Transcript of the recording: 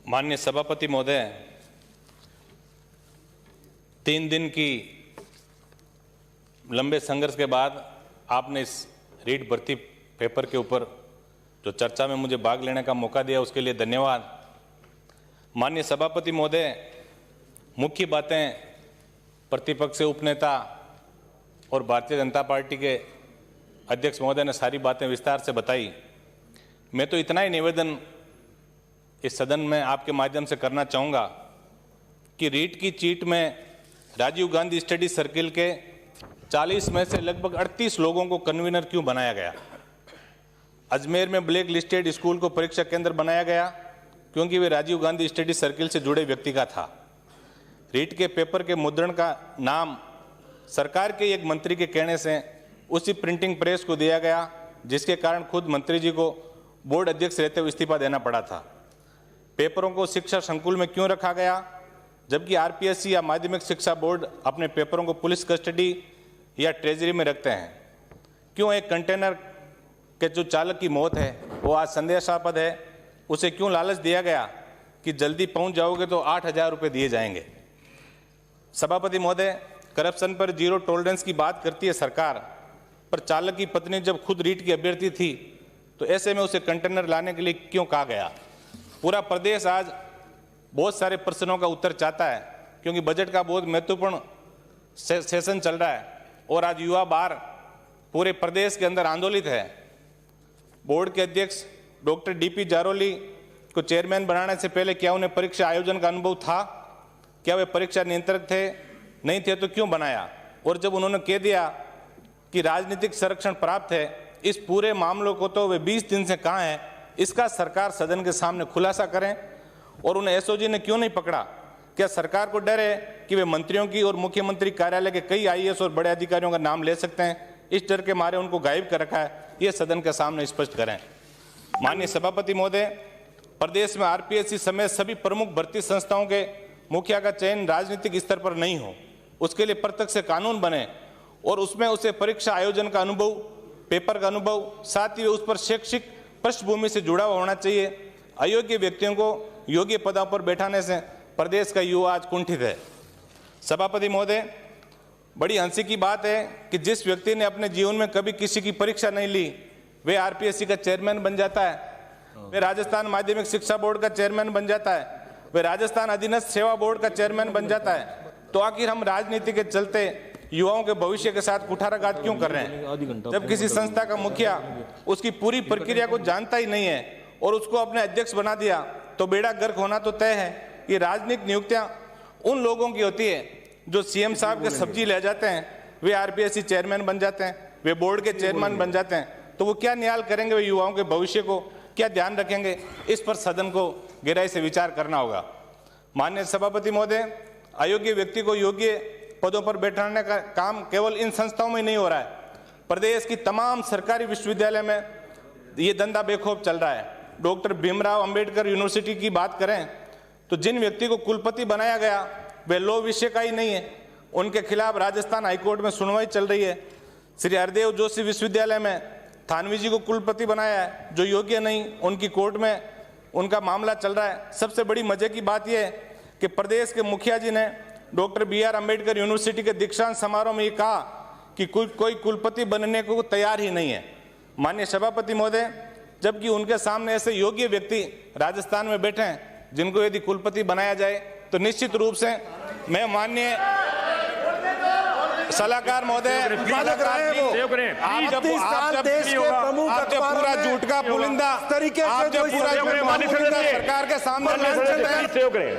माननीय सभापति महोदय, 3 दिन की लंबे संघर्ष के बाद आपने इस रीट भर्ती पेपर के ऊपर जो चर्चा में मुझे भाग लेने का मौका दिया, उसके लिए धन्यवाद। माननीय सभापति महोदय, मुख्य बातें प्रतिपक्ष से उपनेता और भारतीय जनता पार्टी के अध्यक्ष महोदय ने सारी बातें विस्तार से बताई। मैं तो इतना ही निवेदन इस सदन में आपके माध्यम से करना चाहूँगा कि रीट की चीट में राजीव गांधी स्टडी सर्किल के 40 में से लगभग 38 लोगों को कन्वीनर क्यों बनाया गया। अजमेर में ब्लैक लिस्टेड स्कूल को परीक्षा केंद्र बनाया गया क्योंकि वे राजीव गांधी स्टडी सर्किल से जुड़े व्यक्ति का था। रीट के पेपर के मुद्रण का नाम सरकार के एक मंत्री के कहने से उसी प्रिंटिंग प्रेस को दिया गया, जिसके कारण खुद मंत्री जी को बोर्ड अध्यक्ष रहते हुए इस्तीफा देना पड़ा था। पेपरों को शिक्षा संकुल में क्यों रखा गया, जबकि आरपीएससी या माध्यमिक शिक्षा बोर्ड अपने पेपरों को पुलिस कस्टडी या ट्रेजरी में रखते हैं। क्यों एक कंटेनर के जो चालक की मौत है वो आज संदेशास्पद है, उसे क्यों लालच दिया गया कि जल्दी पहुंच जाओगे तो 8,000 रुपये दिए जाएंगे। सभापति महोदय, करप्शन पर जीरो टॉलरेंस की बात करती है सरकार, पर चालक की पत्नी जब खुद रीट की अभ्यर्थी थी तो ऐसे में उसे कंटेनर लाने के लिए क्यों कहा गया। पूरा प्रदेश आज बहुत सारे प्रश्नों का उत्तर चाहता है, क्योंकि बजट का बहुत महत्वपूर्ण सेशन चल रहा है और आज युवा बार पूरे प्रदेश के अंदर आंदोलित है। बोर्ड के अध्यक्ष डॉक्टर डीपी जारोली को चेयरमैन बनाने से पहले क्या उन्हें परीक्षा आयोजन का अनुभव था? क्या वे परीक्षा नियंत्रक थे? नहीं थे तो क्यों बनाया? और जब उन्होंने कह दिया कि राजनीतिक संरक्षण प्राप्त है, इस पूरे मामलों को तो वे 20 दिन से कहाँ हैं, इसका सरकार सदन के सामने खुलासा करें। और उन्हें एसओजी ने क्यों नहीं पकड़ा? क्या सरकार को डर है कि वे मंत्रियों की और मुख्यमंत्री कार्यालय के कई आईएएस और बड़े अधिकारियों का नाम ले सकते हैं? इस डर के मारे उनको गायब कर रखा है, ये सदन के सामने स्पष्ट करें। माननीय सभापति महोदय, प्रदेश में आरपीएससी समेत सभी प्रमुख भर्ती संस्थाओं के मुखिया का चयन राजनीतिक स्तर पर नहीं हो, उसके लिए प्रत्यक्ष से कानून बने और उसमें उसे परीक्षा आयोजन का अनुभव, पेपर का अनुभव, साथ ही उस पर शैक्षिक पृष्ठभूमि से जुड़ा हुआ होना चाहिए। अयोग्य व्यक्तियों को योग्य पदों पर बैठाने से प्रदेश का युवा आज कुंठित है। सभापति महोदय, बड़ी हंसी की बात है कि जिस व्यक्ति ने अपने जीवन में कभी किसी की परीक्षा नहीं ली, वे आरपीएससी का चेयरमैन बन जाता है, वे राजस्थान माध्यमिक शिक्षा बोर्ड का चेयरमैन बन जाता है, वे राजस्थान अधीनस्थ सेवा बोर्ड का चेयरमैन बन जाता है। तो आखिर हम राजनीति के चलते युवाओं के भविष्य के साथ कुठाराघात क्यों कर रहे हैं? जब किसी संस्था का मुखिया उसकी पूरी प्रक्रिया को जानता ही नहीं है और उसको अपने अध्यक्ष बना दिया तो बेड़ा गर्क होना तो तय है। ये राजनीतिक नियुक्तियां उन लोगों की होती है जो सीएम साहब के सब्जी ले जाते हैं, वे आरपीएससी चेयरमैन बन जाते हैं, वे बोर्ड के चेयरमैन बन जाते हैं। तो वो क्या न्याय करेंगे? वे युवाओं के भविष्य को क्या ध्यान रखेंगे? इस पर सदन को गहराई से विचार करना होगा। माननीय सभापति महोदय, अयोग्य व्यक्ति को योग्य पदों पर बैठाने का काम केवल इन संस्थाओं में नहीं हो रहा है, प्रदेश की तमाम सरकारी विश्वविद्यालय में ये धंधा बेखौफ चल रहा है। डॉक्टर भीमराव अंबेडकर यूनिवर्सिटी की बात करें तो जिन व्यक्ति को कुलपति बनाया गया वे लॉ विषय का ही नहीं है, उनके खिलाफ राजस्थान हाईकोर्ट में सुनवाई चल रही है। श्री हरदेव जोशी विश्वविद्यालय में थानवी जी को कुलपति बनाया है जो योग्य नहीं, उनकी कोर्ट में उनका मामला चल रहा है। सबसे बड़ी मजे की बात यह है कि प्रदेश के मुखिया जी ने डॉक्टर BR अम्बेडकर यूनिवर्सिटी के दीक्षांत समारोह में ये कहा कि कोई कुलपति बनने को तैयार ही नहीं है। माननीय सभापति महोदय, जबकि उनके सामने ऐसे योग्य व्यक्ति राजस्थान में बैठे हैं जिनको यदि कुलपति बनाया जाए तो निश्चित रूप से मैं माननीय सलाहकार महोदय, आप जब पूरा झूठ का पुलिंदा सरकार के सामने